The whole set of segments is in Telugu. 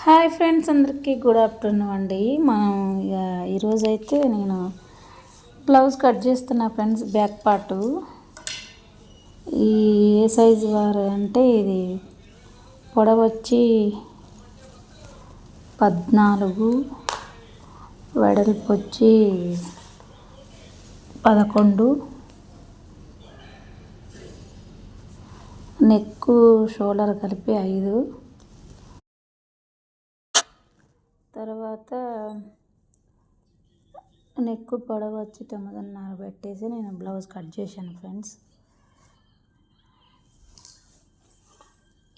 హాయ్ ఫ్రెండ్స్, అందరికీ గుడ్ ఆఫ్టర్నూన్ అండి. మనం ఇక ఈరోజైతే నేను బ్లౌజ్ కట్ చేస్తున్నా ఫ్రెండ్స్. బ్యాక్ పార్టు ఈ ఏ సైజు వారు అంటే ఇది పొడవు వచ్చి 14, వెడల్పు వచ్చి 11, నెక్ షోల్డర్ కలిపి 5, తర్వాత నెక్ పొడవు వచ్చి 9.5 పెట్టేసి నేను బ్లౌజ్ కట్ చేశాను ఫ్రెండ్స్.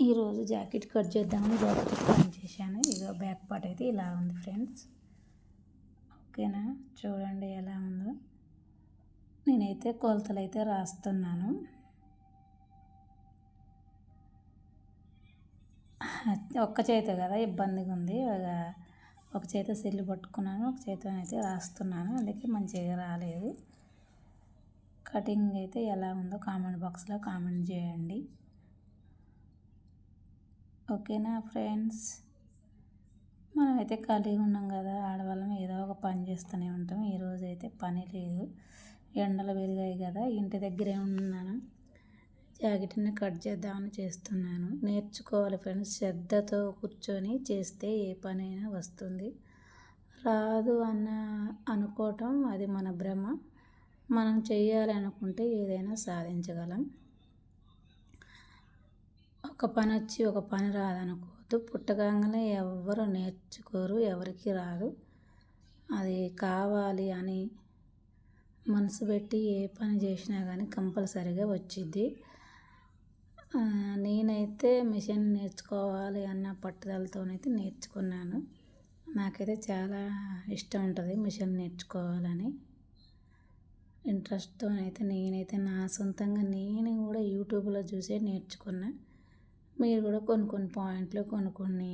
ఈరోజు జాకెట్ కట్ చేద్దామని జాకెట్ కట్ చేశాను. ఇక బ్యాక్ పార్ట్ అయితే ఇలా ఉంది ఫ్రెండ్స్. ఓకేనా, చూడండి ఎలా ఉందో. నేనైతే కొలతలు అయితే రాస్తున్నాను. ఒక్క చేతి కదా, ఇబ్బందిగా ఉంది. ఒక చేత సెల్లు పట్టుకున్నాను, ఒక చేతితో అయితే రాస్తున్నాను, అందుకే మంచిగా రాలేదు. కటింగ్ అయితే ఎలా ఉందో కామెంట్ బాక్స్లో కామెంట్ చేయండి. ఓకేనా ఫ్రెండ్స్, మనమైతే ఖాళీగా ఉన్నాం కదా, ఆడవాళ్ళం ఏదో ఒక పని చేస్తూనే ఉంటాం. ఈరోజు అయితే పని లేదు, ఎండలు పెరిగాయి కదా, ఇంటి దగ్గరే ఉన్నాను. జాకెట్ని కట్ చేద్దామని చేస్తున్నాను. నేర్చుకోవాలి ఫ్రెండ్స్, శ్రద్ధతో కూర్చొని చేస్తే ఏ పనైనా వస్తుంది. రాదు అనుకోవటం అది మన భ్రమ. మనం చేయాలి అనుకుంటే ఏదైనా సాధించగలం. ఒక పని వచ్చి ఒక పని రాదనుకోవద్దు. పుట్టగానే ఎవరు నేర్చుకోరు, ఎవరికి రాదు. అది కావాలి అని మనసు పెట్టి ఏ పని చేసినా కానీ కంపల్సరీగా వచ్చిద్ది. నేనైతే మిషన్ నేర్చుకోవాలి అన్న పట్టుదలతోనైతే నేర్చుకున్నాను. నాకైతే చాలా ఇష్టం ఉంటుంది మిషన్ నేర్చుకోవాలని. ఇంట్రెస్ట్తోనైతే నేనైతే నా సొంతంగా నేను కూడా యూట్యూబ్లో చూసే నేర్చుకున్నా. మీరు కూడా కొన్ని పాయింట్లు కొన్ని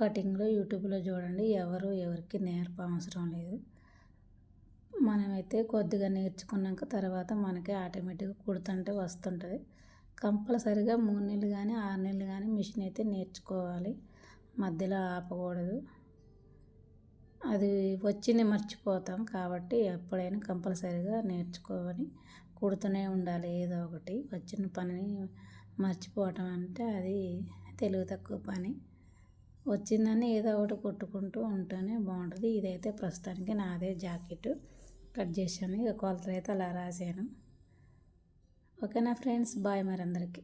కటింగ్లో యూట్యూబ్లో చూడండి. ఎవరికి అవసరం లేదు. మనమైతే కొద్దిగా నేర్చుకున్నాక తర్వాత మనకే ఆటోమేటిక్గా కుడుతుంటే వస్తుంటుంది. కంపల్సరిగా 3 నెలలు కానీ 6 నెలలు కానీ మిషన్ అయితే నేర్చుకోవాలి, మధ్యలో ఆపకూడదు. అది వచ్చింది మర్చిపోతాం కాబట్టి ఎప్పుడైనా కంపల్సరిగా నేర్చుకోవాలి, కుడుతూనే ఉండాలి. ఏదో ఒకటి వచ్చిన పనిని మర్చిపోవటం అంటే అది తెలివి తక్కువ పని. వచ్చిందని ఏదో ఒకటి కుట్టుకుంటూ ఉంటేనే బాగుంటుంది. ఇదైతే ప్రస్తుతానికి నాదే జాకెట్ కట్ చేశాను. ఇక కొలతలు అయితే అలా రాశాను. ఓకేనా ఫ్రెండ్స్, బాయ్ మరి అందరికీ.